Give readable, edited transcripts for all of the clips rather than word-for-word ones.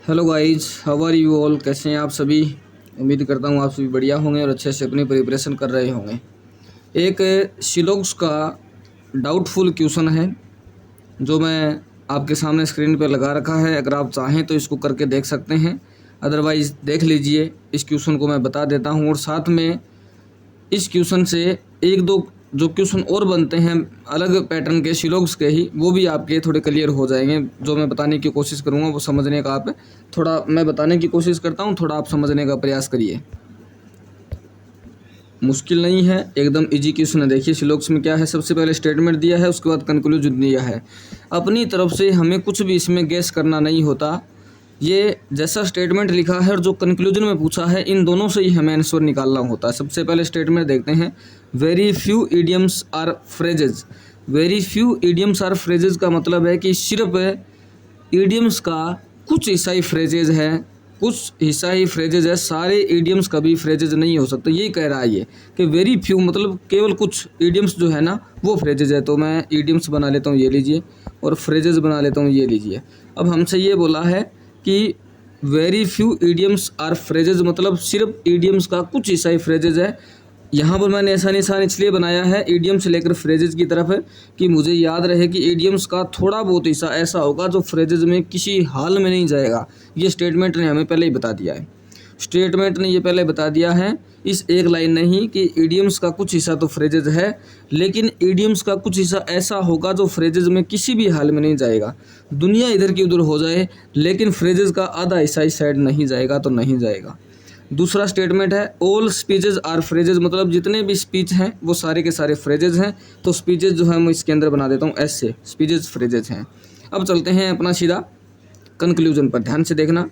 Hello guys, how are you all. कैसे हैं आप सभी। उम्मीद करता हूँ आप सभी बढ़िया होंगे और अच्छे से अपनी प्रिपरेशन कर रहे होंगे। एक शिलोक्स का डाउटफुल क्वेश्चन है जो मैं आपके सामने स्क्रीन पर लगा रखा है। अगर आप चाहें तो इसको करके देख सकते हैं, अदरवाइज़ देख लीजिए। इस क्वेश्चन को मैं बता देता हूँ और साथ में इस क्वेश्चन से एक दो जो क्वेश्चन और बनते हैं अलग पैटर्न के शिलोक्स के ही, वो भी आपके थोड़े क्लियर हो जाएंगे। जो मैं बताने की कोशिश करूँगा वो समझने का आप थोड़ा मैं बताने की कोशिश करता हूँ, थोड़ा आप समझने का प्रयास करिए। मुश्किल नहीं है, एकदम इजी क्वेश्चन है। देखिए शिलोक्स में क्या है, सबसे पहले स्टेटमेंट दिया है, उसके बाद कंक्लूजन दिया है। अपनी तरफ से हमें कुछ भी इसमें गेस करना नहीं होता। ये जैसा स्टेटमेंट लिखा है और जो कंक्लूजन में पूछा है, इन दोनों से ही हमें आंसर निकालना होता है। सबसे पहले स्टेटमेंट देखते हैं। Very few idioms or phrases. Very few idioms or phrases का मतलब है कि सिर्फ इडियम्स का कुछ हिस्सा ही फ्रेजेज है, कुछ हिस्सा ही फ्रेजेज है। सारे इडियम्स कभी फ्रेजेज नहीं हो सकते। यही कह रहा है ये कि वेरी फ्यू मतलब केवल कुछ इडियम्स जो है ना वो फ्रेजेज है। तो मैं इडियम्स बना लेता हूँ, ये लीजिए, और फ्रेजेज बना लेता हूँ, ये लीजिए। अब हमसे ये बोला है कि very few idioms or phrases मतलब सिर्फ इडियम्स का कुछ हिस्सा ही फ्रेजेज है। यहाँ पर मैंने ऐसा निशान इसलिए बनाया है इडियम से लेकर फ्रेजेज की तरफ कि मुझे याद रहे कि इडियम्स का थोड़ा बहुत हिस्सा ऐसा होगा जो फ्रेजेज में किसी हाल में नहीं जाएगा। ये स्टेटमेंट ने हमें पहले ही बता दिया है। स्टेटमेंट ने ये पहले बता दिया है इस एक लाइन ने ही कि इडियम्स का कुछ हिस्सा तो फ्रेजेज है, लेकिन इडियम्स का कुछ हिस्सा ऐसा होगा जो फ्रेजेज में किसी भी हाल में नहीं जाएगा। दुनिया इधर की उधर हो जाए लेकिन फ्रेजेज का आधा हिस्सा इस साइड नहीं जाएगा तो नहीं जाएगा। दूसरा स्टेटमेंट है ऑल स्पीचेज आर फ्रेजेज मतलब जितने भी स्पीच हैं वो सारे के सारे फ्रेजेज हैं। तो स्पीचेज जो है मैं इसके अंदर बना देता हूँ ऐसे, स्पीचेज फ्रेजेज हैं। अब चलते हैं अपना सीधा कंक्लूजन पर, ध्यान से देखना।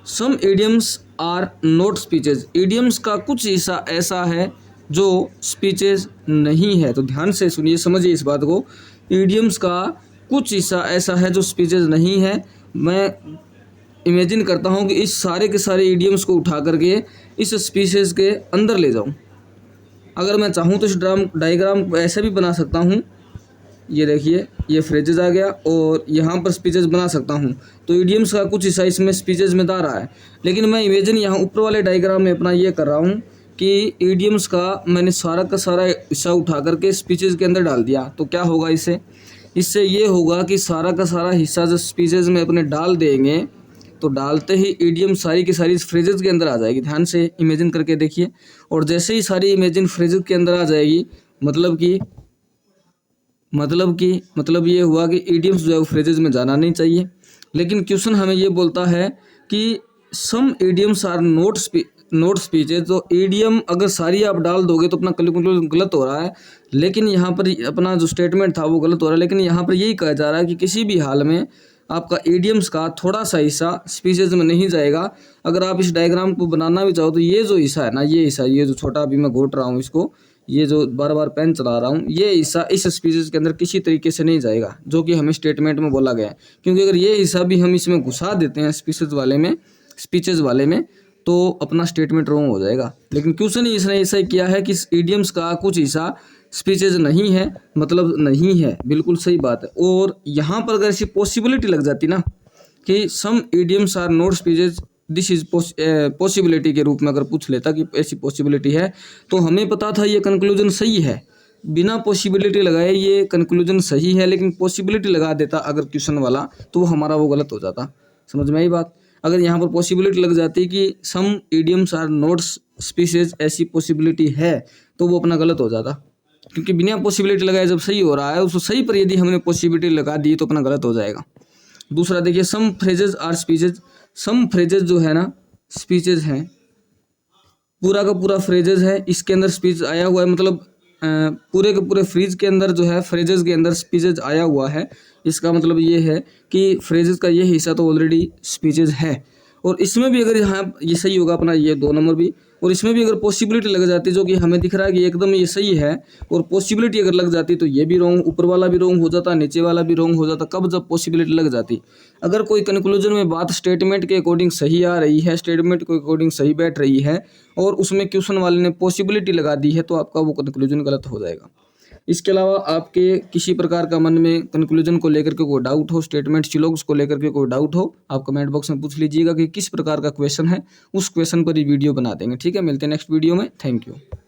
Some idioms are not speeches. Idioms का कुछ हिस्सा ऐसा है जो स्पीचेज नहीं है। तो ध्यान से सुनिए, समझिए इस बात को। इडियम्स का कुछ हिस्सा ऐसा है जो स्पीचेज नहीं है। मैं इमेजिन करता हूँ कि इस सारे के सारे इडियम्स को उठा करके इस स्पीचेज के अंदर ले जाऊँ। अगर मैं चाहूँ तो इस डायग्राम को ऐसे भी बना सकता हूँ। ये देखिए, ये फ्रेजेज आ गया और यहाँ पर स्पीचेज बना सकता हूँ। तो इडियम्स का कुछ हिस्सा इसमें स्पीचेज में आ रहा है, लेकिन मैं इमेजिन यहाँ ऊपर वाले डायग्राम में अपना ये कर रहा हूँ कि इडियम्स का मैंने सारा का सारा हिस्सा उठा करके स्पीचेज के अंदर डाल दिया। तो क्या होगा इससे ये होगा कि सारा का सारा हिस्सा जो स्पीचेज में अपने डाल देंगे तो डालते ही इडियम सारी की सारी फ्रेजेज के अंदर आ जाएगी। ध्यान से इमेजिन करके देखिए। और जैसे ही सारी इमेजिन फ्रेजेज के अंदर आ जाएगी मतलब ये हुआ कि इडियम्स जो है वो फ्रेजेज में जाना नहीं चाहिए। लेकिन क्वेश्चन हमें ये बोलता है कि some idioms are note speeches. तो इडियम अगर सारी आप डाल दोगे तो अपना कैलकुलेशन गलत हो रहा है, लेकिन यहाँ पर अपना जो स्टेटमेंट था वो गलत हो रहा है। लेकिन यहाँ पर यही कहा जा रहा है कि किसी भी हाल में आपका इडियम्स का थोड़ा सा हिस्सा स्पीचेज में नहीं जाएगा। अगर आप इस डायग्राम को बनाना भी चाहो तो ये जो हिस्सा है ना, ये हिस्सा, ये जो छोटा अभी मैं घोट रहा हूँ इसको, ये जो बार बार पेन चला रहा हूँ, ये हिस्सा इस स्पीचेज के अंदर किसी तरीके से नहीं जाएगा, जो कि हमें स्टेटमेंट में बोला गया है। क्योंकि अगर ये हिस्सा भी हम इसमें घुसा देते हैं स्पीचेज वाले में तो अपना स्टेटमेंट रॉन्ग हो जाएगा। लेकिन क्वेश्चन ही इसने ऐसा ही किया है कि इडियम्स का कुछ हिस्सा स्पीचेज नहीं है, मतलब नहीं है, बिल्कुल सही बात है। और यहाँ पर अगर ऐसी पॉसिबिलिटी लग जाती ना कि some idioms are not speeches, this is possibility के रूप में अगर पूछ लेता कि ऐसी पॉसिबिलिटी है, तो हमें पता था ये कंक्लूजन सही है। बिना पॉसिबिलिटी लगाए ये कंक्लूजन सही है, लेकिन पॉसिबिलिटी लगा देता अगर क्वेश्चन वाला तो हमारा वो गलत हो जाता। समझ में आई बात। अगर यहाँ पर पॉसिबिलिटी लग जाती कि some idioms are not speeches, ऐसी पॉसिबिलिटी है, तो वो अपना गलत हो जाता। क्योंकि बिना पॉसिबिलिटी लगाए जब सही हो रहा है, उसको सही पर यदि हमने पॉसिबिलिटी लगा दी तो अपना गलत हो जाएगा। दूसरा देखिए, some phrases are speeches. Some phrases जो है ना स्पीचेज हैं, पूरा का पूरा फ्रेजेज है, इसके अंदर स्पीच आया हुआ है। मतलब पूरे के पूरे फ्रीज के अंदर जो है फ्रेजेज के अंदर स्पीचेज आया हुआ है। इसका मतलब ये है कि फ्रेजेज का ये हिस्सा तो ऑलरेडी स्पीचेज है। और इसमें भी अगर यहाँ ये सही होगा अपना ये 2 नंबर भी, और इसमें भी अगर पॉसिबिलिटी लग जाती जो कि हमें दिख रहा है कि एकदम ये सही है, और पॉसिबिलिटी अगर लग जाती तो ये भी रॉन्ग, ऊपर वाला भी रॉन्ग हो जाता, नीचे वाला भी रॉन्ग हो जाता। कब? जब पॉसिबिलिटी लग जाती। अगर कोई कंक्लूजन में बात स्टेटमेंट के अकॉर्डिंग सही आ रही है, स्टेटमेंट के अकॉर्डिंग सही बैठ रही है, और उसमें क्वेश्चन वाले ने पॉसिबिलिटी लगा दी है, तो आपका वो कंक्लूजन गलत हो जाएगा। इसके अलावा आपके किसी प्रकार का मन में कंक्लूजन को लेकर के कोई डाउट हो, स्टेटमेंट शिलोग्स को लेकर के कोई डाउट हो, आप कमेंट बॉक्स में पूछ लीजिएगा कि किस प्रकार का क्वेश्चन है, उस क्वेश्चन पर ही वीडियो बना देंगे। ठीक है, मिलते हैं नेक्स्ट वीडियो में। Thank you.